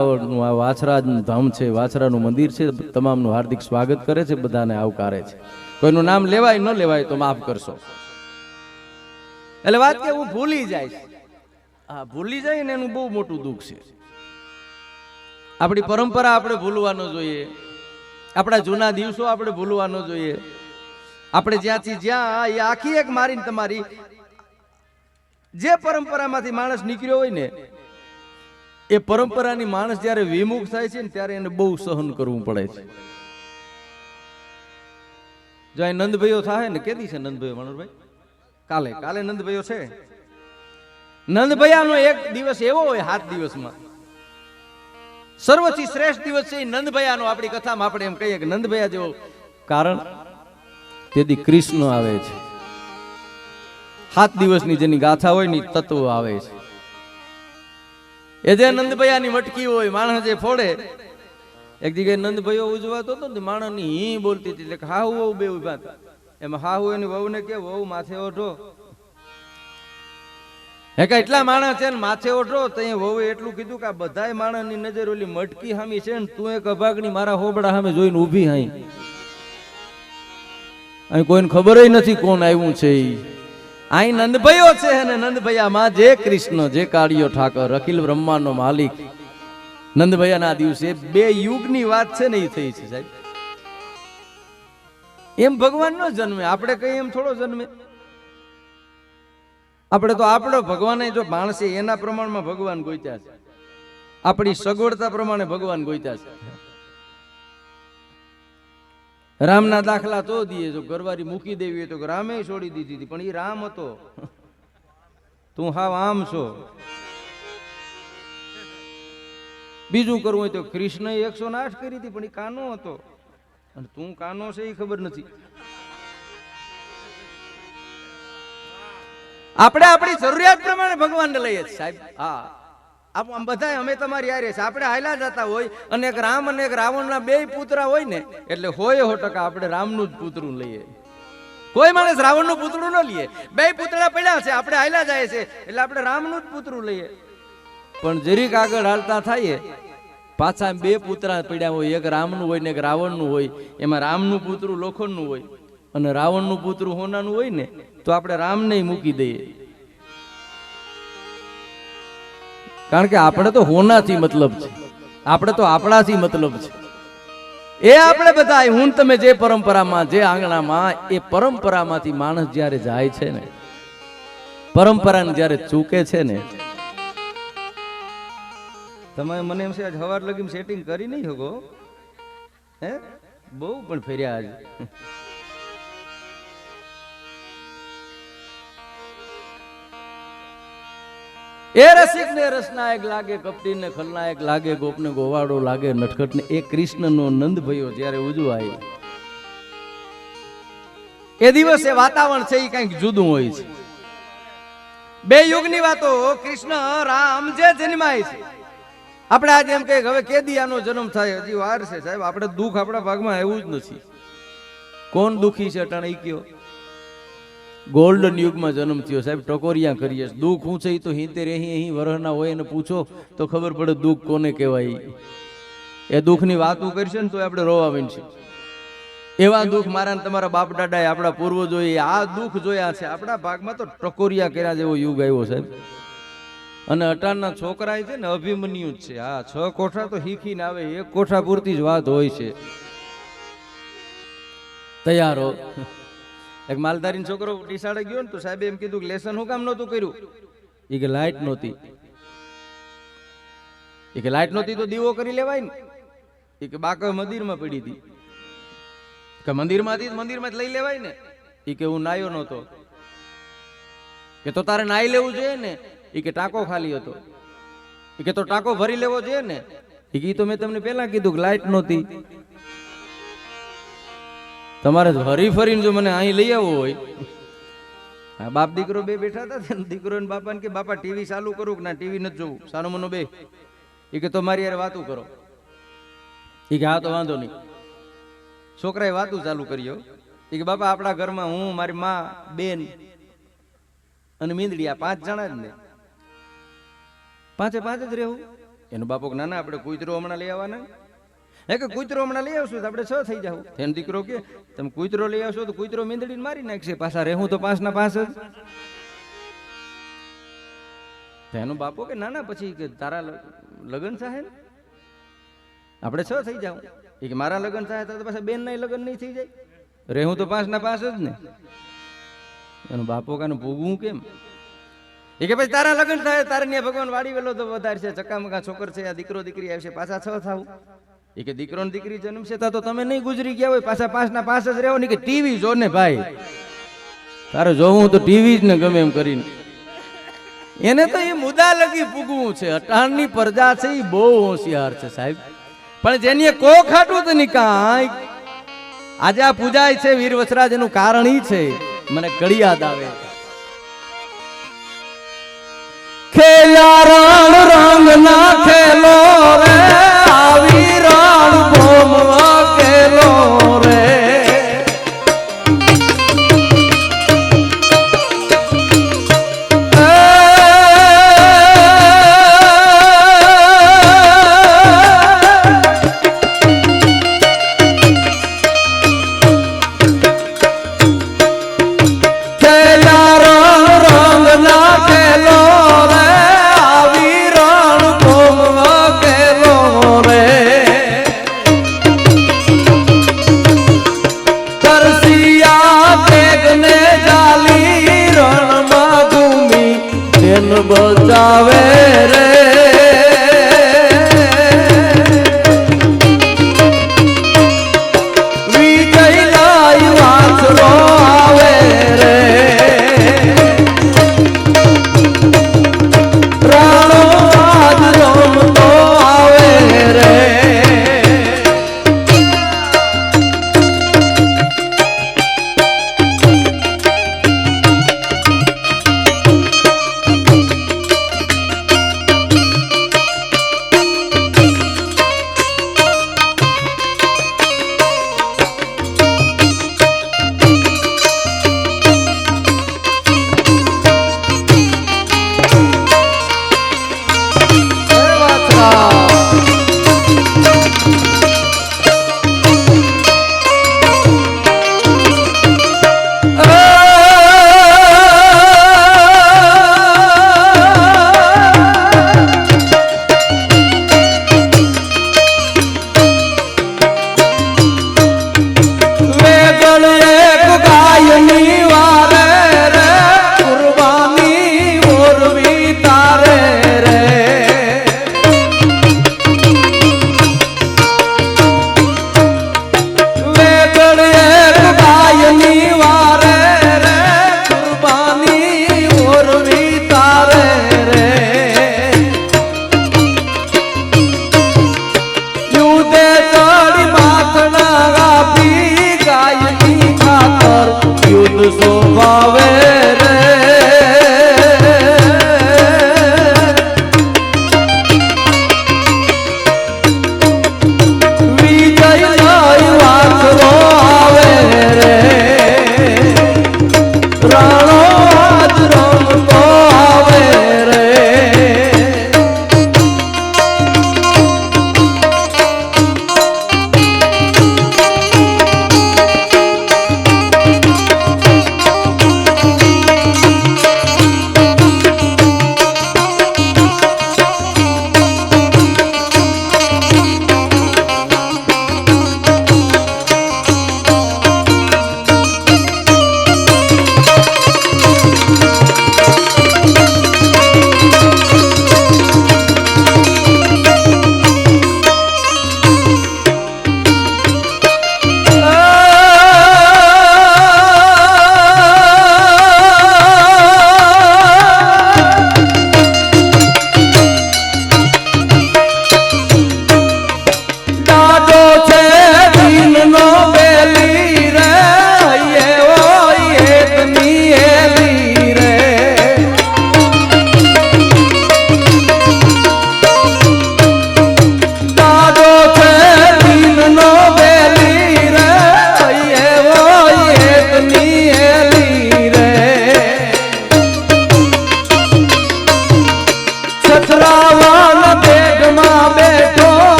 આ વાછરાનું ધામ છે, વાછરાનું મંદિર છે, તમામનું હાર્દિક સ્વાગત કરે છે, બધાને આવકારે છે. કોઈનું નામ લેવાય ન લેવાય તો માફ કરશો. એટલે વાત કે હું ભૂલી જાય, હા ભૂલી જાય ને એનું બહુ મોટું દુઃખ છે. આપણી પરંપરા આપણે ભૂલવા ન જોઈએ, આપણા જૂના દિવસો આપણે ભૂલવા ન જોઈએ. આપણે જ્યાંથી જ્યાં એ આખી એક મારીને તમારી જે પરંપરામાંથી માણસ નીકળ્યો હોય ને એ પરંપરાની માણસ જ્યારે વિમુખ થાય છે ને ત્યારે એને બહુ સહન કરવું પડે છે. જો અહીં નંદભાઈઓ થાય ને, કેદી છે નંદભાઈઓ મનોહરભાઈ? કાલે નંદભાઈઓ છે. નંદભાઈનો એક દિવસ એવો હોય 7 દિવસમાં સર્વથી શ્રેષ્ઠ દિવસ છે નંદભાઈનો. આપણી કથામાં આપણે એમ કહીએ કે નંદભાઈ જેવો, કારણ તેથી કૃષ્ણ આવે છે. 7 દિવસની જેની ગાથા હોય ને તત્વ આવે છે. એ જે નંદભૈયાની મટકી હોય માણસ જે ફોડે, એક જગ્યાએ નંદભૈયો ઉજવાતો હતો ને માણસની હી બોલતી હતી, એટલે હાહુ વહુ બે ઉભા હતા. એમાં હાહુ એની વહુને કે વહુ માથે ઓઢો. હે કે એટલા માણસ છે ને માથે ઓઢો, તો એ વહુએ એટલું કીધું કે આ બધાય માણસની નજર ઓલી મટકી હામી છે ને તું એક અભાગની મારા હોબડા સામે જોઈને ઊભી હાઈ. અહીં કોઈને ખબર નથી કોણ આવ્યું છે. અહીં નંદભાઈઓ છે અને નંદભૈયામાં જે કૃષ્ણ, જે કાળિયો ઠાકર, અખિલ બ્રહ્માંડનો માલિક, નંદભૈયાના દિવસે 2 યુગની વાત છે ને એ થઈ છે સાહેબ. એમ ભગવાન નો જન્મે, આપણે કઈ એમ થોડો જન્મે. આપણે તો આપણો ભગવાન જો માણસે એના પ્રમાણમાં ભગવાન ગોત્યા છે, આપણી સગવડતા પ્રમાણે ભગવાન ગોત્યા છે. રામના દાખલા તો દીએ, જો ઘરવાળી મૂકી દેવી તો રામે છોડી દીધી હતી, પણ એ રામ હતો. તું હાવ આમ છો. બીજું કરવું હોય તો કૃષ્ણએ 108 કરી હતી, પણ એ કાનો હતો, અને તું કાનો છે એ ખબર નથી. આપણે આપણી જરૂરિયાત પ્રમાણે ભગવાનને લઈએ છીએ સાહેબ. હા આમ બધા અમે તમારી હારે છે. આપણે હાલ્યા જતા હોય અને એક રામ અને એક રાવણના 2 પુતરા હોય ને, એટલે 100% આપણે રામનું જ પુતરું લઈએ. કોઈ માણસ રાવણનું પુતળું ન લઈએ. 2 પુતળા પડ્યા છે, આપણે હાલ્યા જાય છે, એટલે આપણે રામનું જ પુતરું લઈએ. પણ જરીક આગળ હાલતા થાય પાછા 2 પુતળા પડ્યા હોય, એક રામનું હોય ને એક રાવણનું હોય. એમાં રામનું પુતરું લોખંડનું હોય અને રાવણનું પુતરું હોનાનું હોય ને, તો આપણે રામને મૂકી દઈએ. કારણ કે આપણે તો હોનાથી મતલબ છે, આપણે તો આપણાથી મતલબ છે. એ આપણે બધા હું તમે જે પરંપરામાં, જે આંગણામાં, એ પરંપરામાંથી માણસ જ્યારે જાય છે ને, પરંપરાને જ્યારે ચૂકે છે ને, તમે મને એમ છે આજ હવાર લગી સેટિંગ કરી નહીં શકો, હે બહુ પણ ફેર્યા આજે. એ રસિક ને રસનાયક લાગે, કપટી ને ખલનાયક લાગે, ગોપ ને ગોવાડો લાગે, નટખટ ને. એ કૃષ્ણનો નંદભયો જ્યારે ઉજવાય એ દિવસે વાતાવરણ છે એ કંઈક જુદું હોય છે. 2 યુગની વાતો. કૃષ્ણ રામ જે જન્માય છે, આપણે આજે એમ કહીએ હવે કેદી આનો જન્મ થાય, હજી વાર છે સાહેબ. આપણે દુઃખ આપણા ભાગમાં આવ્યું જ નથી. કોણ દુઃખી છે અટાણે કયો? ગોલ્ડન યુગમાં જન્મ થયો સાહેબ, ટકોરિયા કરીએ. દુઃખ શું છે એ તો 70-80 વર્ષના હોય એને પૂછો તો ખબર પડે દુઃખ કોને કહેવાય. એ દુઃખની વાતો કરશે ને તો આપણે રોવા માંડશે. એવા દુઃખ મારા ને તમારા બાપ દાદાએ, આપણા પૂર્વજોએ આ દુઃખ જોયા છે. આપણા ભાગમાં તો ટકોરિયા કર્યા જેવો યુગ આવ્યો સાહેબ. અને અટાણના છોકરા છે ને અભિમન્યુ જ છે. હા 6 કોઠા તો શીખીને આવે, 1 કોઠા પૂરતી જ વાત હોય છે. તૈયાર હો. એક માલધારી છોકરો ટીસાડે ગયો ને તો સાહેબ એમ કીધું કે લેસન હું કામ નહોતું કર્યું? એ કે લાઈટ નહોતી. એ કે લાઈટ નહોતી તો દીવો કરી લેવાય ને. એ કે બાકા મંદિરમાં પડી હતી. કે મંદિરમાં જ લઈ લેવાય ને. એ કે હું નાયો નહોતો. કે તો તારે નાઈ લેવું જોઈએ ને. એ કે ટાંકો ખાલી હતો. એ કે તો ટાંકો ભરી લેવો જોઈએ ને. એ કે તો મેં તમને પેલા કીધું કે લાઈટ નહોતી. તમારે હરી ફરીને જો મને અહીં લઈ આવવો હોય, બાપ દીકરો 2 બેઠા હતા, દીકરો ને બાપા ને કે બાપા ટીવી ચાલુ કરું કે ના ટીવી નથી જોવું, સાનો મનો 2. એ કે તો મારી યાર વાતું કરો. એ કે હા તો વાંધો નહીં. છોકરાએ વાતું ચાલુ કર્યો. એ કે બાપા આપણા ઘરમાં હું, મારી માં, બેન અને મીંદડી, આ 5 જણા જ ને. 5 જ રહેવું. એનો બાપો કે ના ના આપણે કૂતરો હમણાં લઈ આવવાના હે કે કૂતરો હમણાં લઈ આવશું તો આપણે 6 થઈ જાવ. એનો દીકરો કે તમે કૂતરો લઈ આવશો તો કૂતરો મીંદડીને મારી નાખશે, પાછા રહેવું તો 5 ના 5 જ. એનો બાપો કે ના ના પછી કે તારા લગ્ન થાય ને આપણે 6 થઈ જાવ. એ કે મારા લગ્ન થાય તો પાછા બેન ના લગ્ન નહીં થઈ જાય, રહેવું તો 5 ના 5 જ ને. એનો બાપો કાનું ભોગવું કેમ? એ કે પછી તારા લગ્ન થાય તારે ત્યાં ભગવાન વાડી વેલો તો વધારે છે, ચકામકા છોકર છે, આ દીકરો દીકરી આવશે, પાછા 6 થાવ. એ કે દીકરો ને દીકરી જન્મશે તો તમે નહીં ગુજરી ગયા હોય, પાછા 5 ના 5 જ રહેવો ને. કે ટીવી જો ને ભાઈ, તારે જોવું તો ટીવી જ ને ગમે એમ કરીને. એને તો એ મુદ્દા લગી પૂગવું છે. અટાણની પ્રજા છે એ બહુ હોશિયાર છે સાહેબ, પણ જેની કો ખાટું તો નહીં કાંઈ. આજે આ પૂજાય છે વીર વસરાજ, એનું કારણ ઈ છે મને કડી યાદ આવે. ખેલા રણ રંગ ના ખેલો રે, આવી રણ ભોમ ખેલો રે. ખેલા રણ રંગ ના ખેલો રે, આવી રણ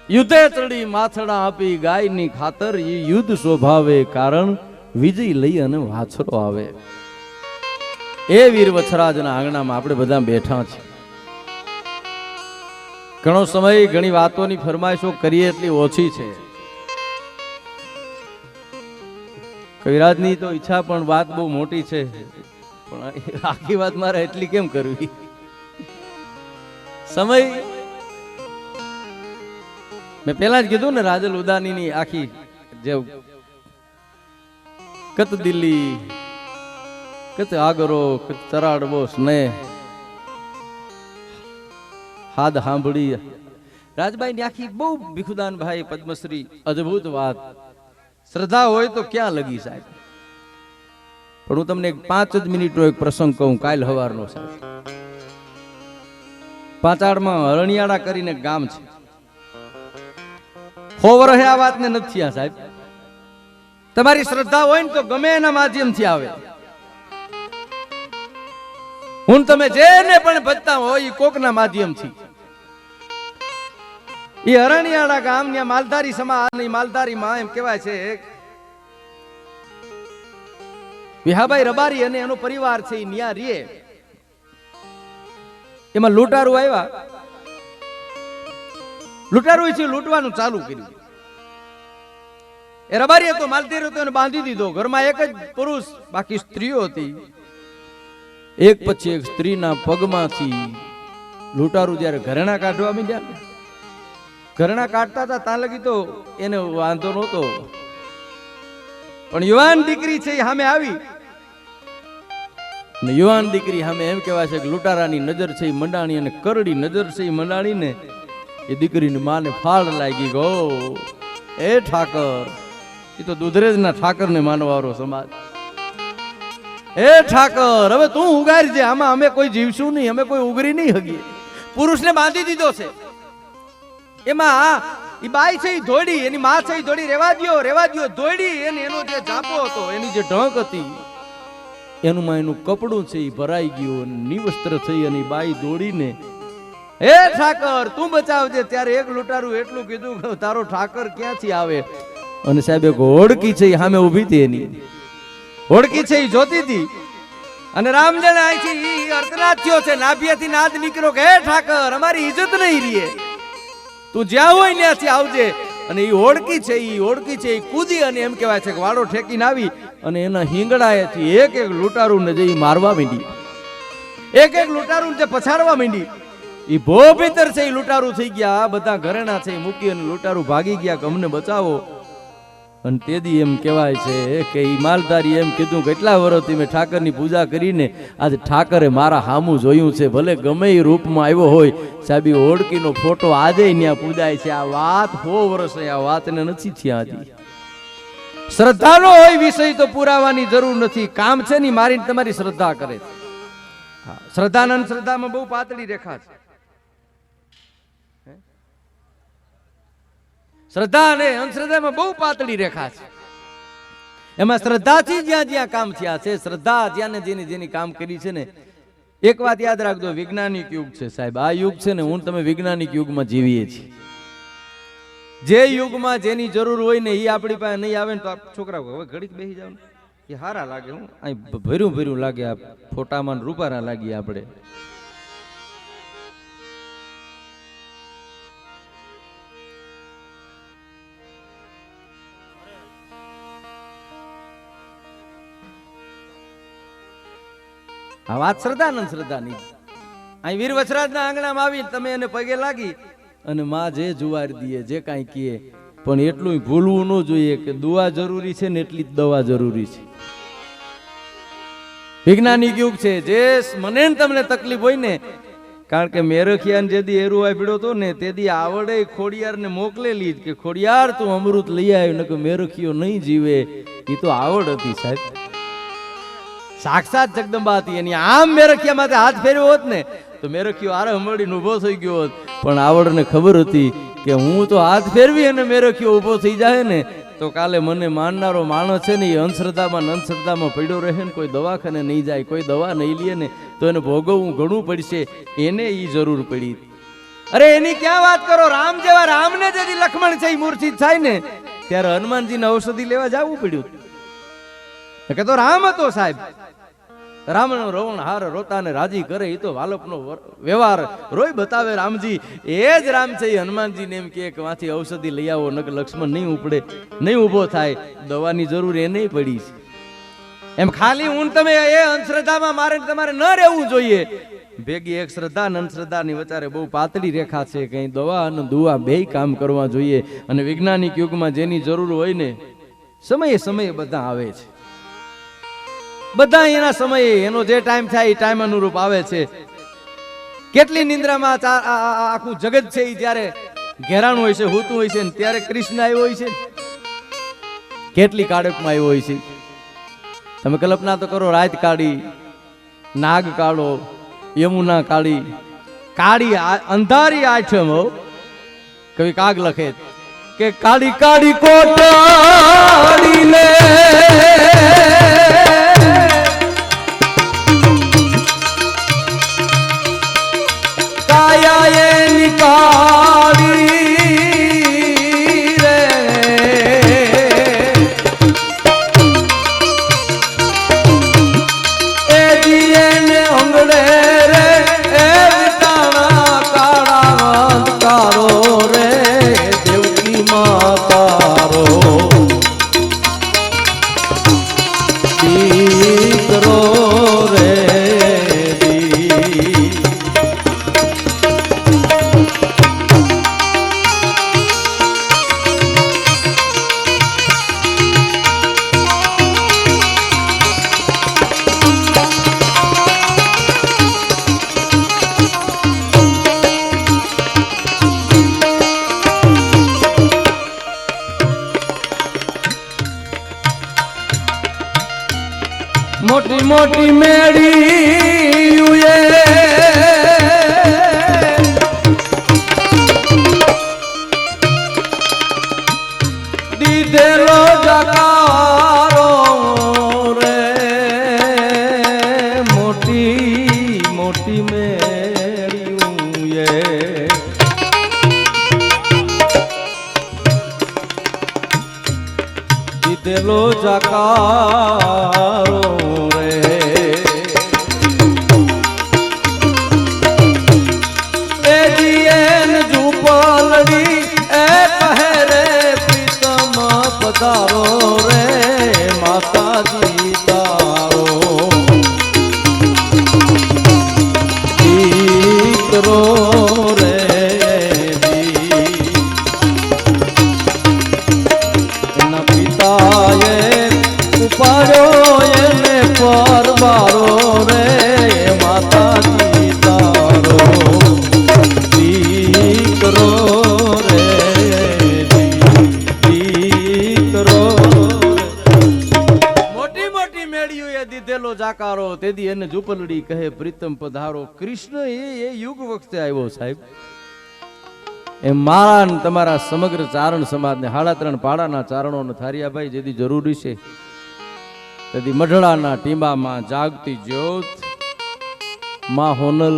યુદ્ધે ચડી માથડા આપી ગાયની ખાતર ઈ યુદ્ધ સ્વભાવે કારણ વિજય લઈ અને વાછરો આવે. એ વીર વછરાજના આંગણામાં આપણે બધા બેઠા છીએ. ઘણો સમય ઘણી વાતોની ફરમાઈશો કરીએ એટલી ઓછી છે. કવિરાજની તો ઈચ્છા પણ વાત બહુ મોટી છે, પણ આખી વાત મારે એટલી કેમ કરવી? સમય મેં પેલા જ કીધું ને, રાજલ ઉદાનીની આખી જે કત દિલ્હી કત આગરો કત ચરાડવો સ્નેહ હાદ સાંભળી રાજભાઈ ની આખી બહુ ભીખુદાન ભાઈ પદ્મશ્રી અદ્ભુત વાત. શ્રદ્ધા હોય તો ક્યાં લગી સાહેબ. પણ હું તમને 5 જ મિનિટનો એક પ્રસંગ કહું. કાલ હવારનો સાહેબ, પાંચાળમાં હરણિયાળા કરીને ગામ છે. 100 વર્ષે આ વાતને નથી થયા સાહેબ. તમારી શ્રદ્ધા હોય ને તો ગમે એના માધ્યમથી આવે. હું તમે જેને પણ ભજતા હોય એ કોકના માધ્યમથી. એ હરણિયાળા ગામ ને માલધારી સમાજ, માલધારી માં એમ કહેવાય છે વિહાભાઈ રબારી અને એનો પરિવાર છે એ ન્યા રીએ. એમાં લૂંટારું આવ્યા. લૂંટારું છે લૂંટવાનું ચાલુ કર્યું. એ રબારીએ તો માલધારી હતો એને બાંધી દીધો. ઘરમાં એક જ પુરુષ, બાકી સ્ત્રીઓ હતી. એક પછી એક સ્ત્રીના પગમાંથી લૂંટારું જયારે ઘરેણા કાઢવા માંડ્યા, ઘરેણા કાઢતા હતા ત્યાં લગી તો એને વાંધો નહોતો. પણ યુવાન દીકરી છે એ સામે આવી ને યુવાન દીકરી સામે એમ કહેવાય છે કે લૂંટારાની નજર છે એ મંડાણી અને કરડી નજર છે એ મંડાણી ને એ દીકરીની માને ફાળ લાગી ગયો. એ ઠાકર, એ તો દુધરેજના ઠાકરને માનવારો સમાજ. એ ઠાકર, હવે તું ઉગારી છે, આમાં અમે કોઈ જીવશું નહીં, અમે કોઈ ઉગરી નહીં હગીએ. પુરુષને બાંધી દીધો છે. એમાં ઈ બાઈ છે ઈ ધોડી, એની માં છે ઈ ધોડી, રેવા દ્યો ધોડી. એનો જે જાપો હતો, એની જે ઢંક હતી, એનું માં એનું કપડું છે ઈ ભરાઈ ગયું, નિવસ્ત્ર થઈ અને બાઈ દોડીને હે ઠાકર તું બચાવજે. ત્યારે એક લૂંટારું એટલું કીધું કે તારો ઠાકર ક્યાંથી આવે? અને સાહેબ એક હોડકી છે ઈ સામે ઊભી હતી. એની હોડકી છે ઈ જોતી હતી. અને રામજન અહીંથી અર્કનાદ થયો છે, નાભિયાથી નાદ નીકળ્યો કે હે ઠાકર અમારી ઇજ્જત નહીં રીએ, તું જ્યાં હોય ત્યાંથી આવજે. અને એ હોડકી છે એ કૂદી અને એમ કહેવાય છે કે વાડો ઠેકીને આવી અને એના હિંગડાએથી એક એક લૂંટારૂને જે મારવા માંડી, એક એક લૂંટારૂને જે પછાડવા માંડી. એ ભો ભીતર છે એ લૂંટારૂ થઈ ગયા. બધા ઘરેણા છે મૂકી અને લૂંટારૂ ભાગી ગયા કે અમને બચાવો. અને તેદી એમ કહેવાય છે કે ઈ માલધારી એમ કીધું કે કેટલા વર્ષથી મેં ઠાકરની પૂજા કરીને આજે ઠાકરે મારા હામું જોયું છે, ભલે ગમે એ રૂપમાં આવ્યો હોય. સાહેબ ઓળકીનો ફોટો આજે ત્યાં પૂજાય છે. આ વાત 100 વર્ષ આ વાતને નથી થયા હતી. શ્રદ્ધાનો હોય વિષય તો પુરાવાની જરૂર નથી. કામ છે ને મારીને તમારી શ્રદ્ધા કરે છે. શ્રદ્ધાનંદ શ્રદ્ધામાં બહુ પાતળી રેખા છે. શ્રદ્ધા અને અંધશ્રદ્ધામાં બહુ પાતળી રેખા છે. એમાં શ્રદ્ધાથી જ્યાં જ્યાં કામ થયા છે, શ્રદ્ધા જ્યાં જેની કામ કરી છે ને, એક વાત યાદ રાખજો, વૈજ્ઞાનિક યુગ છે સાહેબ. આ યુગ છે ને, હું તમે વૈજ્ઞાનિક યુગમાં જીવીએ છીએ. જે યુગમાં જેની જરૂર હોય ને એ આપણી પાસે નહીં આવે ને તો છોકરાઓ હવે ઘડીક બેસી જાવ ને એ હારા લાગે. હું અહીં ભર્યું લાગે, આ ફોટામાં રૂપારા લાગીએ આપણે. આ વાત શ્રદ્ધાનંદ શ્રદ્ધાની. અહીં વીર વછરાજના આંગણામાં આવી તમે એને પગે લાગી અને માં જે જુવારી દઈએ જે કાંઈ કીએ, પણ એટલું ભૂલવું ન જોઈએ કે દુઆ જરૂરી છે ને એટલી જ દવા જરૂરી છે. વૈજ્ઞાનિક યુગ છે. જે મને તમને તકલીફ હોય ને, કારણ કે મેરખિયાને જેદી એરું આપડ્યો હતો ને તેદી આવડે ખોડિયારને મોકલેલી કે ખોડિયાર તું અમૃત લઈ આવ્યો ને કે મેરખિયો નહીં જીવે. એ તો આવડ હતી સાહેબ, સાક્ષાત જગદંબા હતી. એની આમ મેરખિયા માટે હાથ ફેર્યો હોત ને તો મેરખિયો આરે હમળીને ઊભો થઈ ગયો હોત. પણ આવડને ખબર હતી કે હું તો હાથ ફેરવી અને મેરખિયો ઊભો થઈ જાય ને તો કાલે મને માનનારો માણસ છે ને એ અંધશ્રદ્ધામાં પડ્યો રહે ને, કોઈ દવાખાને નહીં જાય, કોઈ દવા નહીં લે ને તો એને ભોગવવું ઘણું પડશે. એને એ જરૂર પડી. અરે એની ક્યાં વાત કરો, રામ જેવા રામને રામને જેથી લક્ષ્મણ છે મૂર્છિત થાય ને ત્યારે હનુમાનજીને ઔષધિ લેવા જવું પડ્યું. કે તો રામ હતો સાહેબ. રામનો રોવણ હાર રોતા ને રાજી કરે એ તો વાલપનો વ્યવહાર રોય બતાવે રામજી. એ જ રામ છે એ હનુમાનજીને એમ કે વાંથી ઔષધિ લઈ આવો નક લક્ષ્મણ નહીં ઉપડે, નહીં ઊભો થાય. દવાની જરૂર એ નહીં પડી છે. એમ ખાલી હું તમે એ અંધશ્રદ્ધામાં મારે તમારે ન રહેવું જોઈએ. ભેગી એક શ્રદ્ધા અને અંધશ્રદ્ધાની વચારે બહુ પાતળી રેખા છે. કઈ દવા અને દુઆ બેય કામ કરવા જોઈએ. અને વૈજ્ઞાનિક યુગમાં જેની જરૂર હોય ને સમયે સમયે બધા આવે છે. બધા એના સમયે એનો જે ટાઈમ થાય એ ટાઈમ અનુરૂપ આવે છે. કેટલી નિંદ્રામાં આખું જગત છે એ જ્યારે ઘેરાણ હોય છે, હોતું હોય છે, ત્યારે કૃષ્ણ આવ્યો હોય છે. કેટલી કાળકમાં આવ્યો હોય છે. તમે કલ્પના તો કરો, રાત કાઢી, નાગ કાઢો, યમુના કાળી, કાળી અંધારી આઠમ. કવિ કાગ લખે કે કાળી કાળી કોટાળી લે કાયા એની કાળી રે એ જીને અંગડે રે એ વિટાણા કાળા અંધકારો રે દેવકી માતારો દીકરો રે મોટી મોટી મેળી દીધેલો જકારો રે મોટી મોટી મેળી દીધેલો જકારો તારો રે માતાજી તારો દીકરો રે એના પિતાએ ઉપાડ્યો એને પરવારો રે માતાજી તારો દીકરો જાકારો તેદી એને ઝૂંપલડી કહે પ્રીતમ પધારો. કૃષ્ણ એ યુગ વખતે આવ્યો સાહેબ. એ મારા ને તમારા સમગ્ર ચારણ સમાજને 3.5 પાડાના ચારણોને થારિયાભાઈ જેદી જરૂરી છે તેદી મઢડાના ટીંબામાં જાગતી જ્યોત માં હોનલ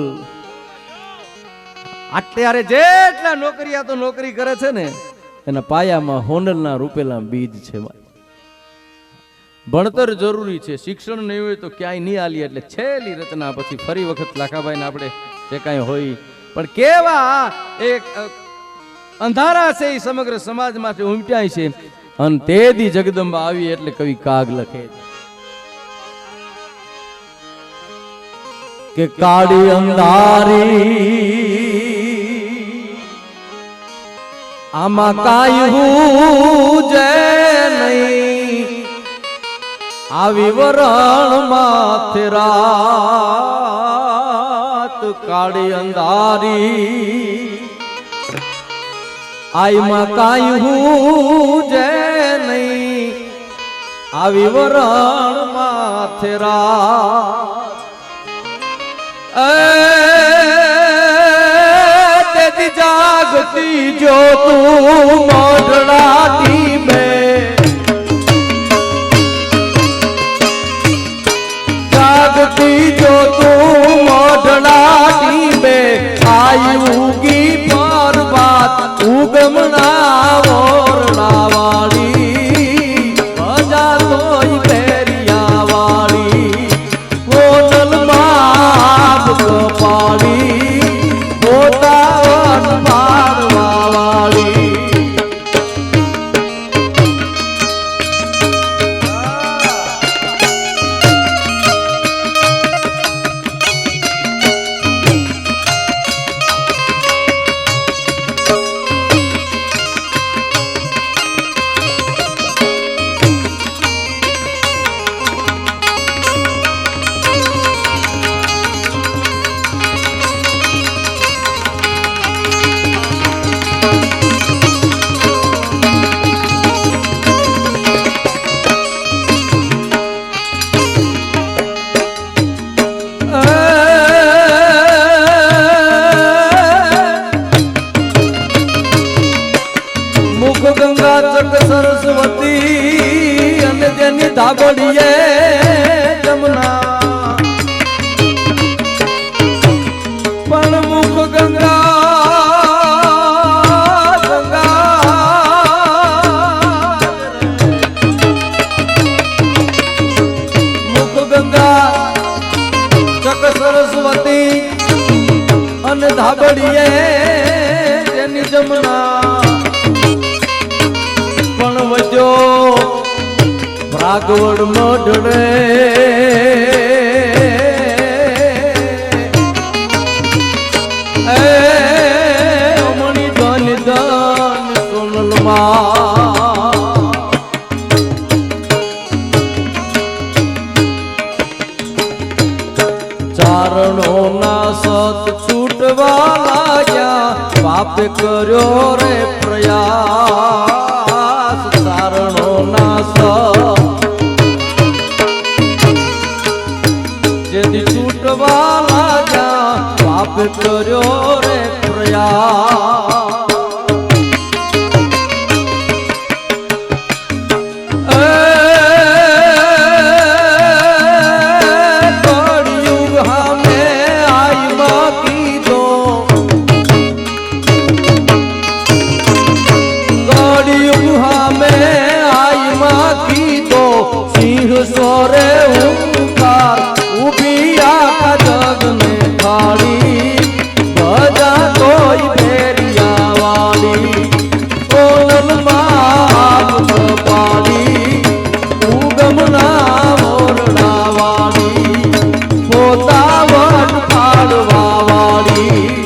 અત્યારે જેટલા નોકરિયા તો નોકરી કરે છે ને એના પાયામાં હોનલના રૂપેલા બીજ છે. ભણતર જરૂરી છે, શિક્ષણ નહીં હોય તો ક્યાંય નહીં આલી. એટલે છેલ્લી રચના પછી ફરી વખત લાખાભાઈ ને આપણે જે કાંઈ હોય પણ કેવા એક અંધારા છે એ સમગ્ર સમાજ માટે ઉમટ્યાય છે. અને તેદી જગદંબા આવી એટલે કવિ કાગ લખે કે કાળી અંધારી આમાં કાયું જય નહીં આવી વરણ માથે રાત કાળી અંધારી આઈમાં કાયું જય નહીં આવી વરણ માથે રાત તેદી જાગતી જો તું મોઢડાટી બે જો તું મોઢડાટી બે આઈ ઉગી પર્વત ઉગમ ગમણા ઓરડા વાળી ભજા તોય પેરિયા વાળી હોટલ માં કપાળી પોતાવન મારવા વાળી ગંગા ચક સરસ્વતી અને તેની ધાબડીએ જમના પણ મુખ ગંગા મુખ ગંગા ચક સરસ્વતી અને ધાબડીએ તેની જમના વજો ભાગવડ મઢડે મણી ધન ધન સોનલમાં ચારણો ના સત છૂટવા લાગ્યા પાપે કર્યો રે પ્રયાસ ચારણો ના જેથી છૂટવા લાગ્યા પાપ કર્યો રે પ્રયાસ કળિયુગ હામે આઈ બાકી દો કળિયુગ હામે આઈ માખી દો સિંહ સોરે ઉકાર ઉભી આખા જગને ખાડી ભજા તોય ફેરિયા વાળી કોલનમાં પાડી ઉગમના મોરડા વાળી પોતાવટ પાડવા વાળી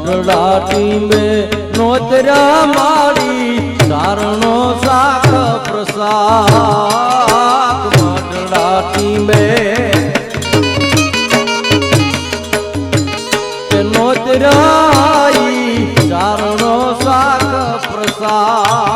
मडराटी में नोतरा मारी चारणो साख प्रसाद मडराटी में नोतराई चारणो साख प्रसाद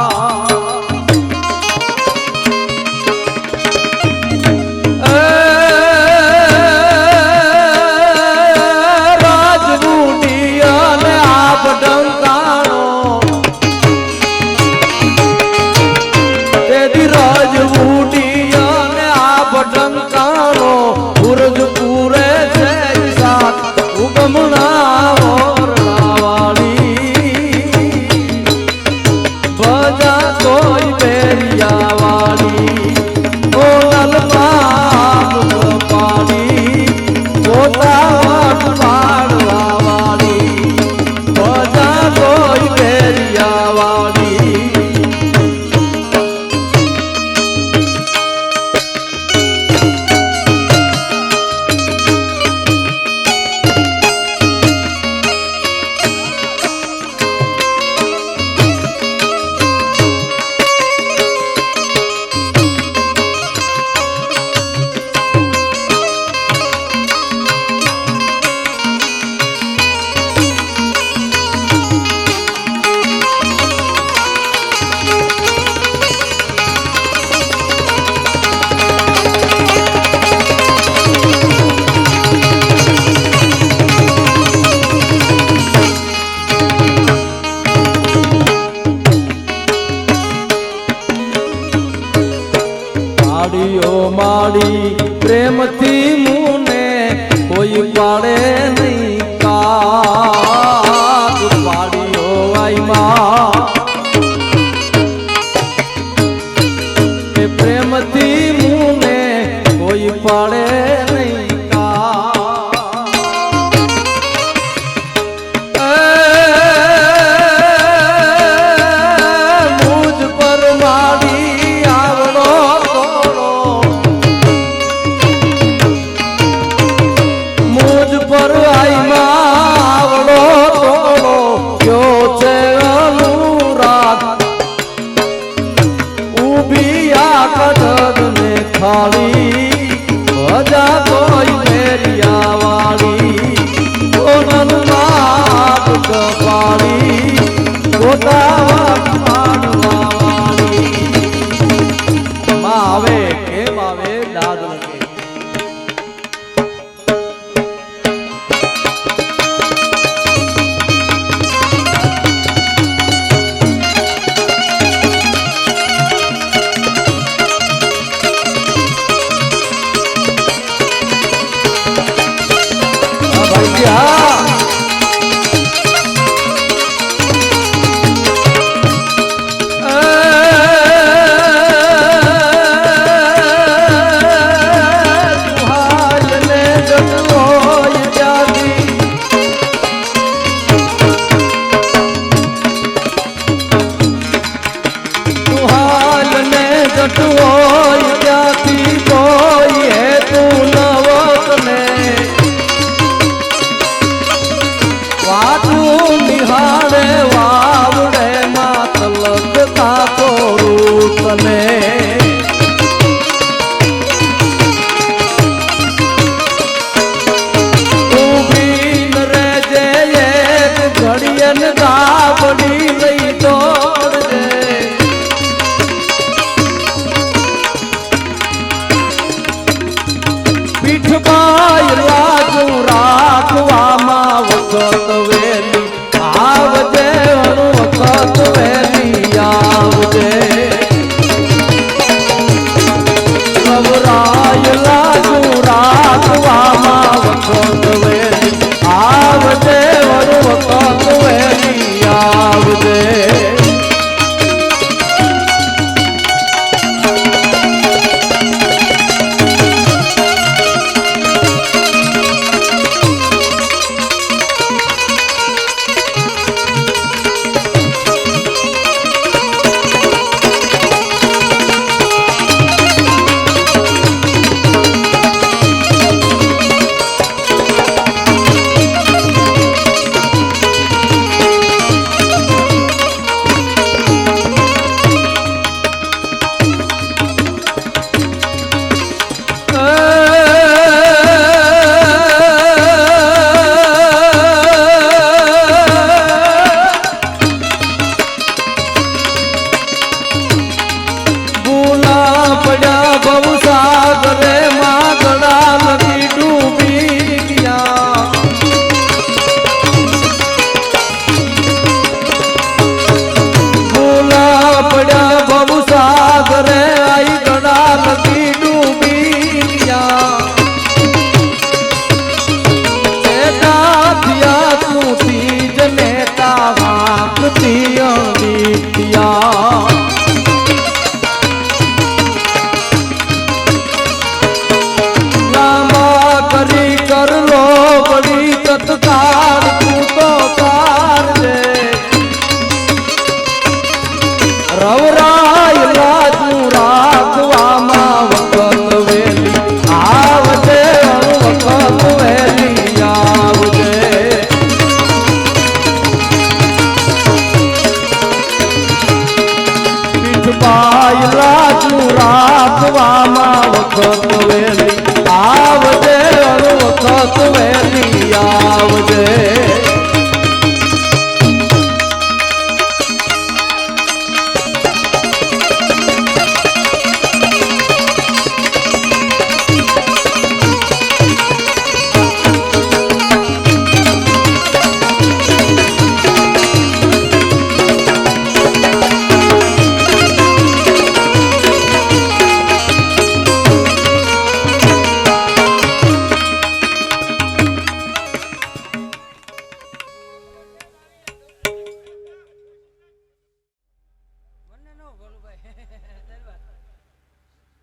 વાળી માડી પ્રેમથી મુને કોઈ પાડે નહીં કાક પાડ્યો આઈમાં એ પ્રેમથી મુને કોઈ પાડે નહીં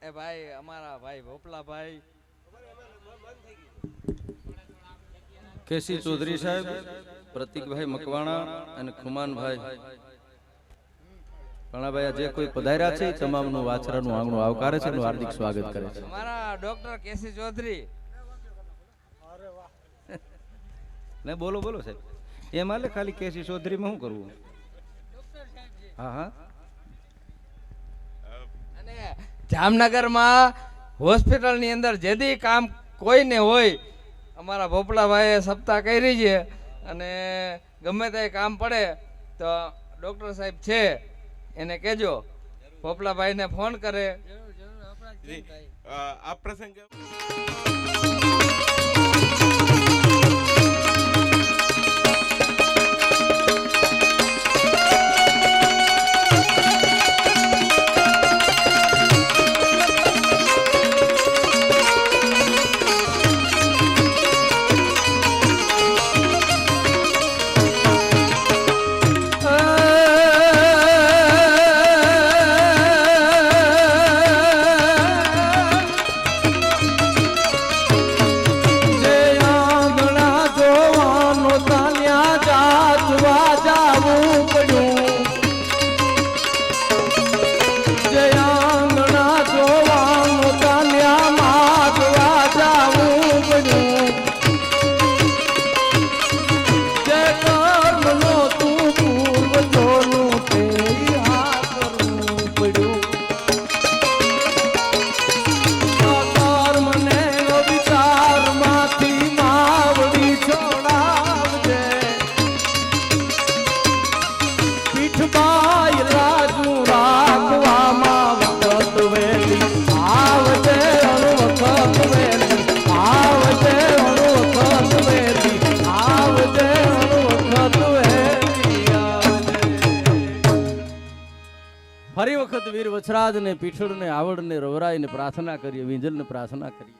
એ ભાઈ અમારા ભાઈ ભોપલા ભાઈ કેસી ચૌધરી સાહેબ, પ્રતિકભાઈ મકવાણા અને ખુમાનભાઈ ઘણાભાઈ જે કોઈ પધાર્યા છે તમામનું વાછરાનું આંગણું આવકારે છે અને હાર્દિક સ્વાગત કરે છે. અમારા ડોક્ટર કેસી ચૌધરી ને બોલો બોલો સાહેબ. એમ હાલે ખાલી કેસી ચૌધરીમાં શું કરવું? હા હા. અને જામનગરમાં હોસ્પિટલની અંદર જેદી કામ કોઈને હોય અમારા ભોપલાભાઈએ સપ્તાહ કરી છે અને ગમે તે કામ પડે તો ડૉક્ટર સાહેબ છે એને કહેજો, ભોપલાભાઈને ફોન કરે. આ પ્રસંગ ફરી વખત વીર વછરાજ ને પીઠળ ને આવડ ને રવરાઈ ને પ્રાર્થના કરીએ, વિંજલ ને પ્રાર્થના કરીએ.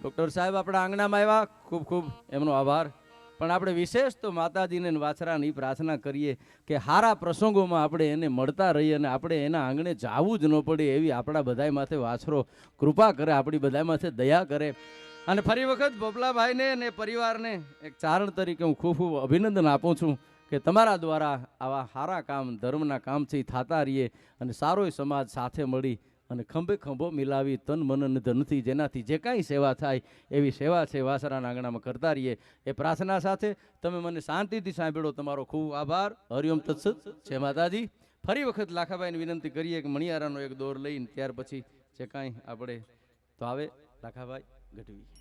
ડોક્ટર સાહેબ આપણા આંગણામાં આવ્યા, ખૂબ ખૂબ એમનો આભાર. પણ આપણે વિશેષ તો માતાજીને વાછરાની પ્રાર્થના કરીએ કે સારા પ્રસંગોમાં આપણે એને મળતા રહીએ અને આપણે એના આંગણે જાવું જ ન પડે એવી આપણા બધાય માથે વાછરો કૃપા કરે, આપણી બધાય માથે દયા કરે. અને ફરી વખત ભોપલાભાઈને અને પરિવારને એક ચારણ તરીકે હું ખૂબ ખૂબ અભિનંદન આપું છું કે તમારા દ્વારા આવા સારા કામ ધર્મના કામથી થતા રહીએ અને સારોય સમાજ સાથે મળી અને ખંભે ખંભો મિલાવી તન મન અને ધનથી જેનાથી જે કાંઈ સેવા થાય એવી સેવા છે વાસરાના આંગણામાં કરતા રહીએ એ પ્રાર્થના સાથે તમે મને શાંતિથી સાંભળો. તમારો ખૂબ આભાર. હરિઓમ તત્સત. જય માતાજી. ફરી વખત લાખાભાઈને વિનંતી કરીએ કે મણિયારાનો એક દોર લઈને ત્યાર પછી જે કાંઈ આપણે તો આવે લાખાભાઈ ગઢવી.